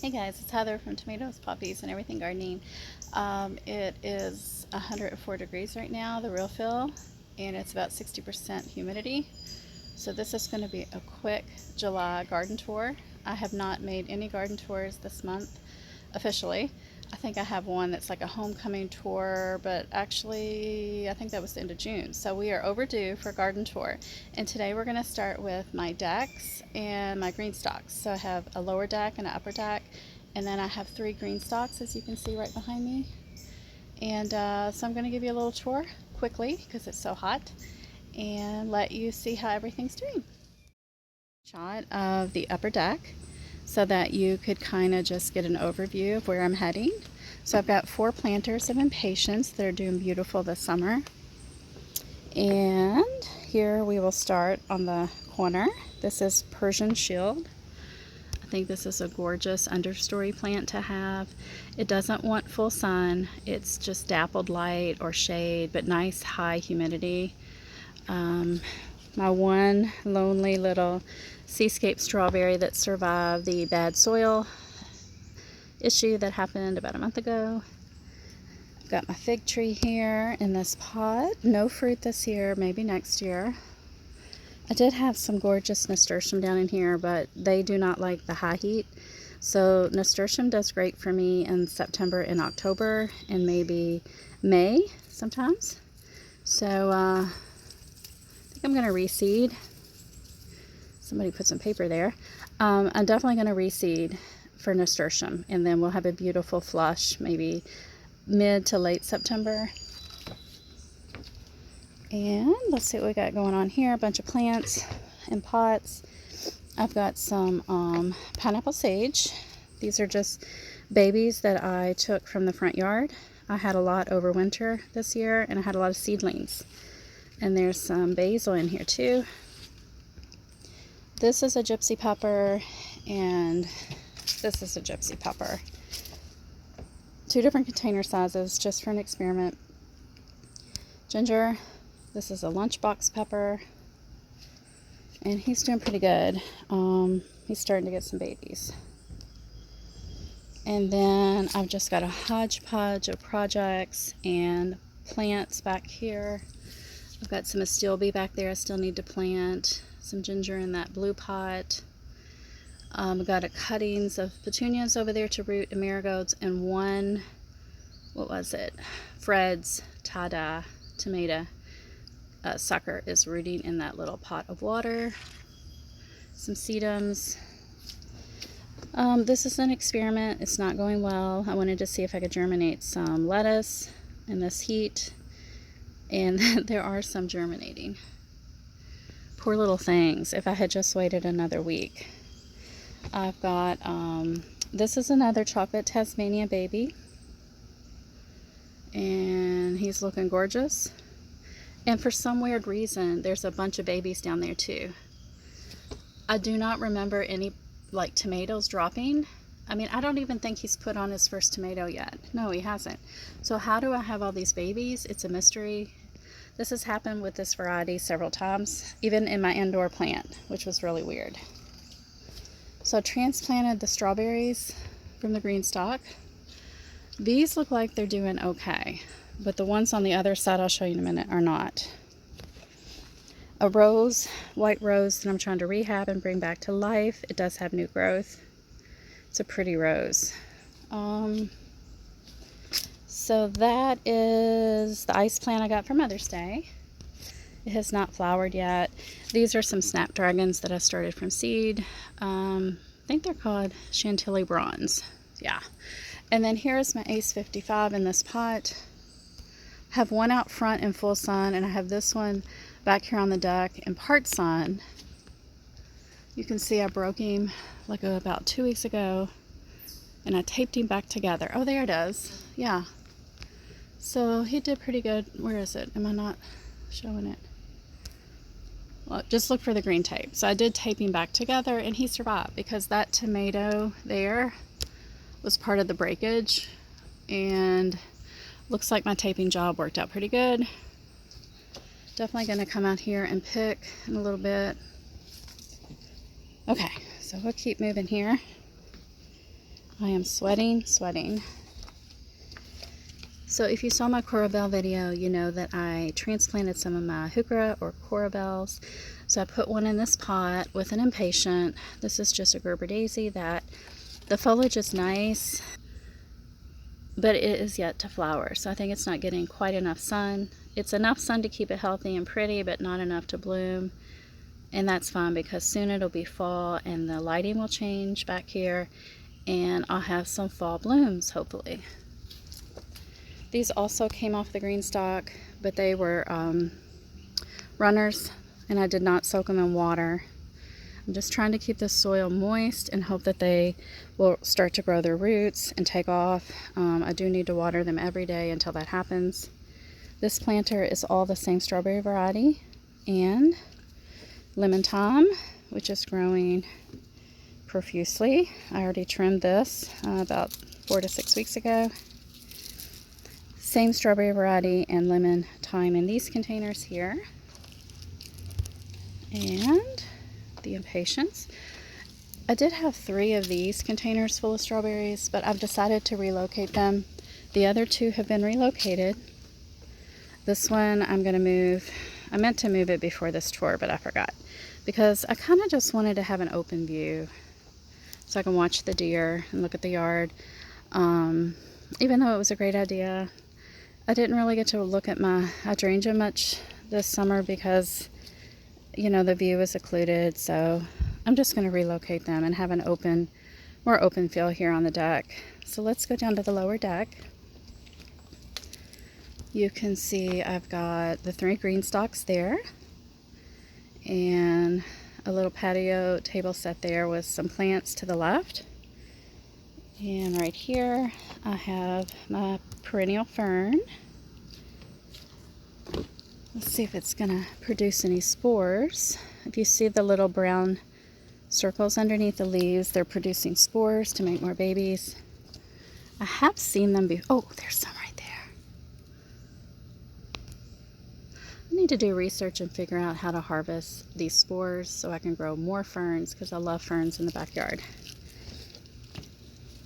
Hey guys, it's Heather from Tomatoes, Poppies, and Everything Gardening. It is 104 degrees right now, the real feel, and it's about 60% humidity. So this is going to be a quick July garden tour. I have not made any garden tours this month officially. I think I have one that's like a homecoming tour, but actually I think that was the end of June. So we are overdue for a garden tour. And today we're going to start with my decks and my greenstalks. So I have a lower deck and an upper deck, and then I have 3 greenstalks, as you can see right behind me. And so I'm going to give you a little tour quickly because it's so hot and let you see how everything's doing. Shot of the upper deck so that you could kind of just get an overview of where I'm heading. So I've got 4 planters of impatiens that are doing beautiful this summer. And here we will start on the corner. This is Persian Shield. I think this is a gorgeous understory plant to have. It doesn't want full sun. It's just dappled light or shade, but nice high humidity. My one lonely little seascape strawberry that survived the bad soil issue that happened about a month ago. I've got my fig tree here in this pot. No fruit this year, maybe next year. I did have some gorgeous nasturtium down in here, but they do not like the high heat. So nasturtium does great for me in September and October and maybe May sometimes. So I think I'm going to reseed. Somebody put some paper there. I'm definitely going to reseed for nasturtium, and then we'll have a beautiful flush maybe mid to late September. And let's see what we got going on here. A bunch of plants in pots. I've got some pineapple sage. These are just babies that I took from the front yard. I had a lot over winter this year, and I had a lot of seedlings. And there's some basil in here too. This is a gypsy pepper, and this is a gypsy pepper. 2 different container sizes just for an experiment. Ginger. This is a lunchbox pepper, and he's doing pretty good. He's starting to get some babies. And then I've just got a hodgepodge of projects and plants back here. I've got some astilbe back there I still need to plant. Some ginger in that blue pot. I've got a cuttings of petunias over there to root, and marigolds, and one, what was it? Fred's tie-dye tomato sucker is rooting in that little pot of water. Some sedums. This is an experiment. It's not going well. I wanted to see if I could germinate some lettuce in this heat, and there are some germinating. Poor little things. If I had just waited another week. I've got, this is another chocolate Tasmania baby, and he's looking gorgeous. And for some weird reason, there's a bunch of babies down there too. I do not remember any like tomatoes dropping. I mean, I don't even think he's put on his first tomato yet. No, he hasn't. So how do I have all these babies? It's a mystery. This has happened with this variety several times, even in my indoor plant, which was really weird. So I transplanted the strawberries from the Greenstalk. These look like they're doing okay, but the ones on the other side, I'll show you in a minute, are not. A rose, white rose that I'm trying to rehab and bring back to life. It does have new growth. It's a pretty rose. So that is the ice plant I got for Mother's Day. It has not flowered yet. These are some snapdragons that I started from seed. I think they're called Chantilly Bronze. Yeah. And then here's my Ace 55 in this pot. I have one out front in full sun, and I have this one back here on the deck in part sun. You can see I broke him like about 2 weeks ago, and I taped him back together. Oh, there it is. Yeah. So he did pretty good. Where is it? Am I not showing it? Well, just look for the green tape. So I did tape him back together, and he survived because that tomato there was part of the breakage, and looks like my taping job worked out pretty good. Definitely going to come out here and pick in a little bit. Okay, so we'll keep moving here. I am sweating. So if you saw my coral bell video, you know that I transplanted some of my heuchera or coral bells. So I put one in this pot with an impatient. This is just a Gerber daisy that the foliage is nice, but it is yet to flower. So I think it's not getting quite enough sun. It's enough sun to keep it healthy and pretty, but not enough to bloom. And that's fine because soon it'll be fall and the lighting will change back here and I'll have some fall blooms, hopefully. These also came off the Greenstalk, but they were runners, and I did not soak them in water. I'm just trying to keep the soil moist and hope that they will start to grow their roots and take off. I do need to water them every day until that happens. This planter is all the same strawberry variety, and lemon thyme, which is growing profusely. I already trimmed this about 4 to 6 weeks ago. Same strawberry variety and lemon thyme in these containers here. And the impatiens. I did have 3 of these containers full of strawberries, but I've decided to relocate them. The other 2 have been relocated. This one I'm going to move. I meant to move it before this tour, but I forgot because I kind of just wanted to have an open view so I can watch the deer and look at the yard. Even though it was a great idea, I didn't really get to look at my hydrangea much this summer because, you know, the view is occluded. So I'm just going to relocate them and have an more open feel here on the deck. So let's go down to the lower deck. You can see I've got the 3 greenstalks there and a little patio table set there with some plants to the left. And right here I have my Perennial Fern. Let's see if it's gonna produce any spores. If you see the little brown circles underneath the leaves, they're producing spores to make more babies. I have seen them oh, there's some right there. I need to do research and figure out how to harvest these spores so I can grow more ferns because I love ferns in the backyard.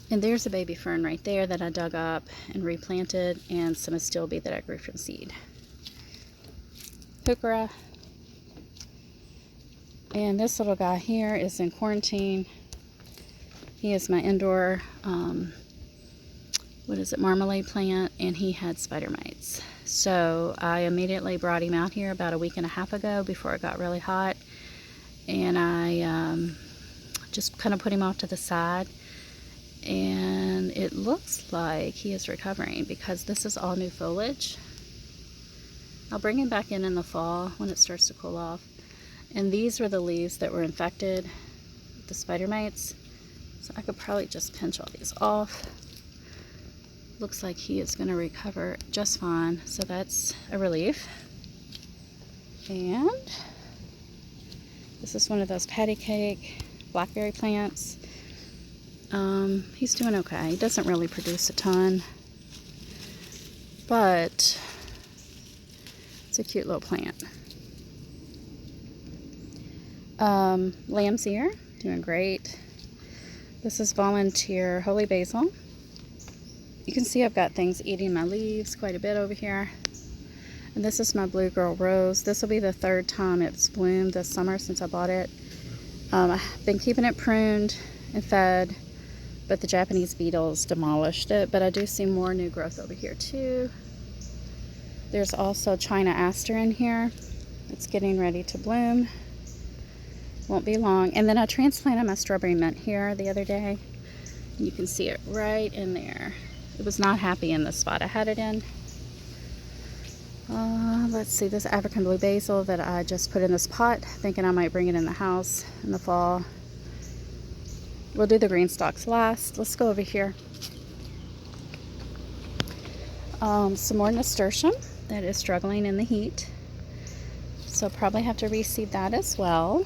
And there's a baby fern right there that I dug up and replanted, and some astilbe that I grew from seed. Heuchera. And this little guy here is in quarantine. He is my indoor, Marmalade Plant, and he had spider mites. So I immediately brought him out here about a week and a half ago before it got really hot. And I just kind of put him off to the side. And it looks like he is recovering because this is all new foliage. I'll bring him back in the fall when it starts to cool off. And these were the leaves that were infected with the spider mites. So I could probably just pinch all these off. Looks like he is going to recover just fine. So that's a relief. And this is one of those patty cake blackberry plants. He's doing okay. He doesn't really produce a ton, but it's a cute little plant. Lamb's ear, doing great. This is volunteer holy basil. You can see I've got things eating my leaves quite a bit over here. And this is my Blue Girl Rose. This will be the 3rd time it's bloomed this summer since I bought it. I've been keeping it pruned and fed, but the Japanese beetles demolished it. But I do see more new growth over here too. There's also China Aster in here. It's getting ready to bloom. Won't be long. And then I transplanted my strawberry mint here the other day. You can see it right in there. It was not happy in the spot I had it in. Let's see, this African blue basil that I just put in this pot, thinking I might bring it in the house in the fall. We'll do the greenstalks last. Let's go over here. Some more nasturtium that is struggling in the heat. So probably have to reseed that as well.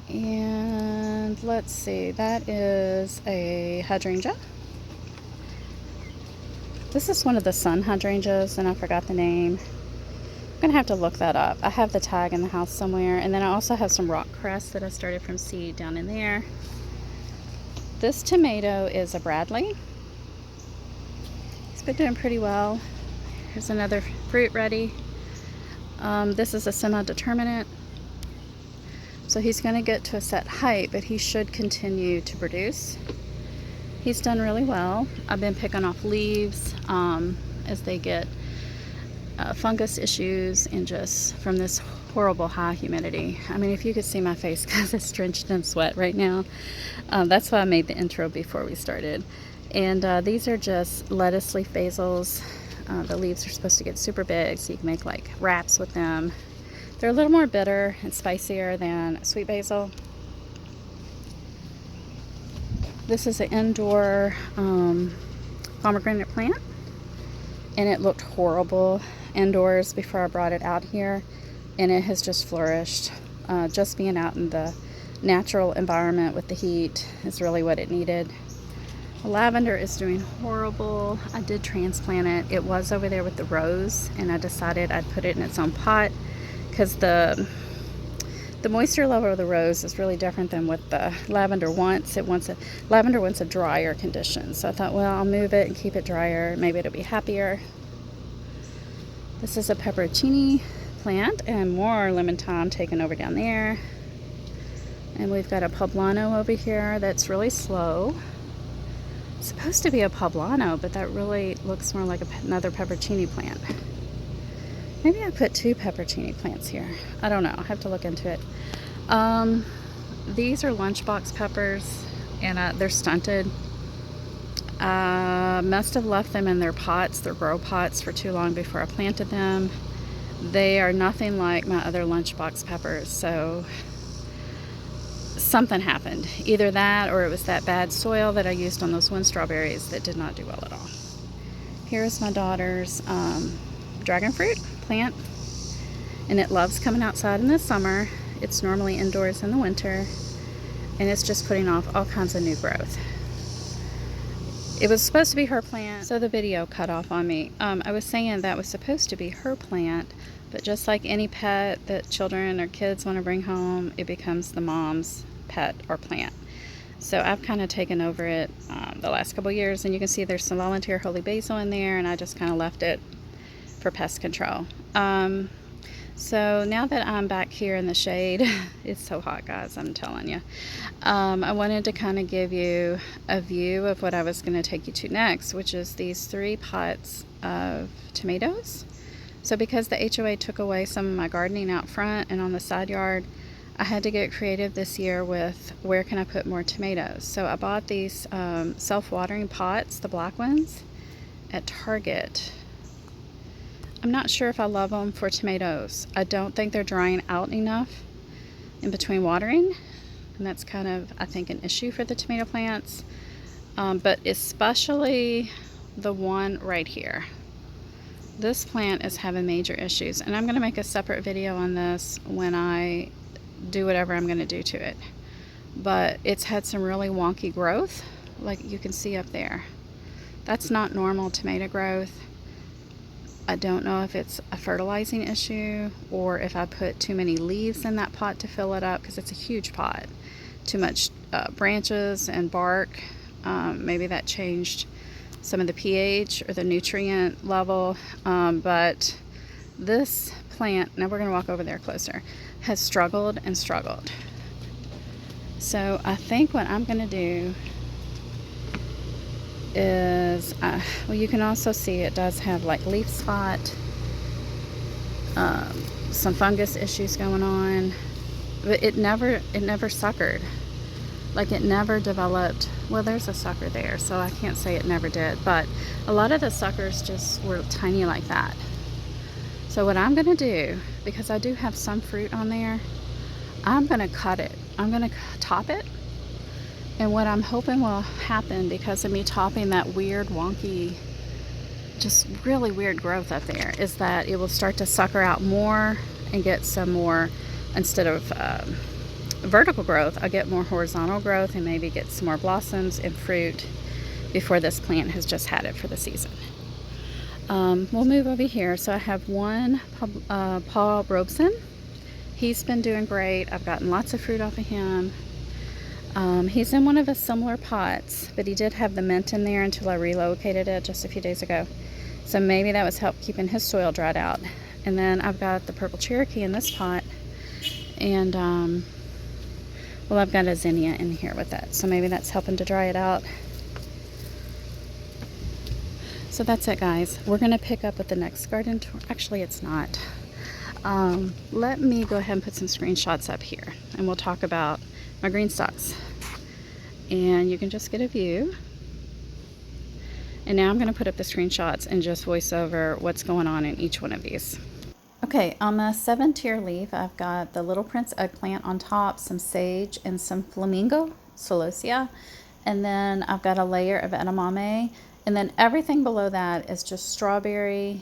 And let's see, that is a hydrangea. This is one of the sun hydrangeas, and I forgot the name. I'm gonna have to look that up. I have the tag in the house somewhere. And then I also have some rock cress that I started from seed down in there. This tomato is a Bradley. He's been doing pretty well. Here's another fruit ready. This is a semi-determinate. So he's going to get to a set height, but he should continue to produce. He's done really well. I've been picking off leaves as they get fungus issues and just from this horrible high humidity. I mean, if you could see my face because it's drenched in sweat right now. That's why I made the intro before we started. And these are just lettuce leaf basils. The leaves are supposed to get super big so you can make like wraps with them. They're a little more bitter and spicier than sweet basil. This is an indoor pomegranate plant, and it looked horrible indoors before I brought it out here, and it has just flourished. Just being out in the natural environment with the heat is really what it needed. Lavender is doing horrible. I did transplant it. It was over there with the rose, and I decided I'd put it in its own pot because the moisture level of the rose is really different than what the lavender wants. Lavender wants a drier condition. So I thought, well, I'll move it and keep it drier. Maybe it'll be happier. This is a pepperoncini plant, and more lemon thyme taken over down there. And we've got a poblano over here that's really slow. It's supposed to be a poblano, but that really looks more like another pepperoncini plant. Maybe I put 2 pepperoncini plants here. I don't know. I have to look into it. These are lunchbox peppers, and they're stunted. Must have left them in their pots, their grow pots, for too long before I planted them. They are nothing like my other lunchbox peppers, so something happened. Either that or it was that bad soil that I used on those wind strawberries that did not do well at all. Here's my daughter's dragon fruit plant, and it loves coming outside in the summer. It's normally indoors in the winter, and it's just putting off all kinds of new growth. It was supposed to be her plant, so the video cut off on me. I was saying that was supposed to be her plant, but just like any pet that children or kids want to bring home, it becomes the mom's pet or plant. So I've kind of taken over it the last couple years, and you can see there's some volunteer holy basil in there, and I just kind of left it for pest control. So now that I'm back here in the shade, it's so hot, guys, I'm telling you. I wanted to kind of give you a view of what I was going to take you to next, which is these 3 pots of tomatoes. So because the HOA took away some of my gardening out front and on the side yard, I had to get creative this year with where can I put more tomatoes. So I bought these self-watering pots, the black ones, at Target. I'm not sure if I love them for tomatoes. I don't think they're drying out enough in between watering, and that's kind of, I think, an issue for the tomato plants, but especially the one right here. This plant is having major issues, and I'm going to make a separate video on this when I do whatever I'm going to do to it. But it's had some really wonky growth, like you can see up there. That's not normal tomato growth. I don't know if it's a fertilizing issue or if I put too many leaves in that pot to fill it up, because it's a huge pot. Too much branches and bark. Maybe that changed some of the pH or the nutrient level. But this plant, now we're going to walk over there closer, has struggled and struggled. So I think what I'm going to do is, well, you can also see it does have like leaf spot, some fungus issues going on, but it never suckered. Like it never developed. Well, there's a sucker there, so I can't say it never did, but a lot of the suckers just were tiny like that. So what I'm gonna do, because I do have some fruit on there, I'm gonna cut it. I'm gonna top it. And what I'm hoping will happen, because of me topping that weird, wonky, just really weird growth up there, is that it will start to sucker out more and get some more, instead of vertical growth, I'll get more horizontal growth and maybe get some more blossoms and fruit before this plant has just had it for the season. We'll move over here. So I have one Paul Robeson. He's been doing great. I've gotten lots of fruit off of him. He's in one of his similar pots, but he did have the mint in there until I relocated it just a few days ago. So maybe that was help keeping his soil dried out. And then I've got the purple Cherokee in this pot, and well, I've got a zinnia in here with that, so maybe that's helping to dry it out. So that's it, guys. We're gonna pick up with the next garden tour. Actually, it's not. Let me go ahead and put some screenshots up here, and we'll talk about my greenstalks, and you can just get a view. And now I'm going to put up the screenshots and just voice over what's going on in each one of these. Okay, on my 7-tier leaf, I've got the Little Prince eggplant on top, some sage, and some flamingo celosia, and then I've got a layer of edamame, and then everything below that is just strawberries,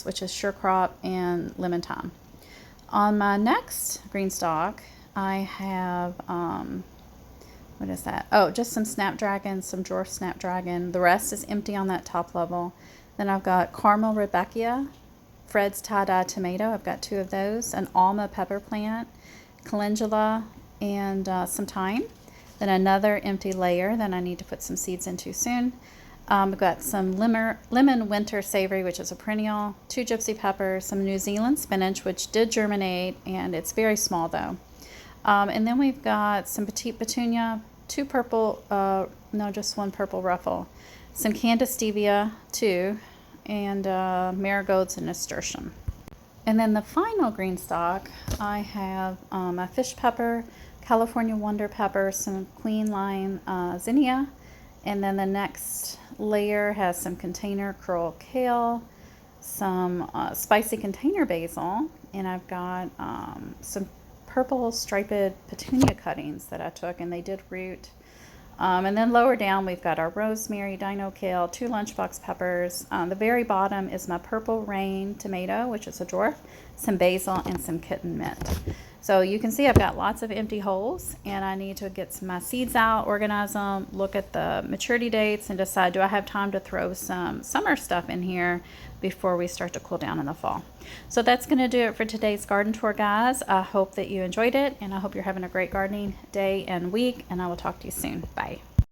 which is sure crop, and lemon thyme. On my next greenstalk, I have, what is that? Oh, just some snapdragon, some dwarf snapdragon. The rest is empty on that top level. Then I've got caramel Rebecca, Fred's tie-dye tomato. I've got 2 of those. An Alma pepper plant, calendula, and some thyme. Then another empty layer that I need to put some seeds into soon. I've got some lemon winter savory, which is a perennial, 2 gypsy peppers, some New Zealand spinach, which did germinate, and it's very small though. And then we've got some petite petunia, 2 purple, no, just 1 purple ruffle, some Candice stevia, 2, and marigolds and nasturtium. And then the final greenstalk, I have a fish pepper, California wonder pepper, some queen lime zinnia, and then the next layer has some container curl kale, some spicy container basil, and I've got some purple striped petunia cuttings that I took, and they did root. And then lower down we've got our rosemary, dino kale, 2 lunchbox peppers. The very bottom is my purple rain tomato, which is a dwarf, some basil, and some kitten mint. So you can see I've got lots of empty holes, and I need to get my seeds out, organize them, look at the maturity dates, and decide, do I have time to throw some summer stuff in here before we start to cool down in the fall. So that's going to do it for today's garden tour, guys. I hope that you enjoyed it, and I hope you're having a great gardening day and week, and I will talk to you soon. Bye.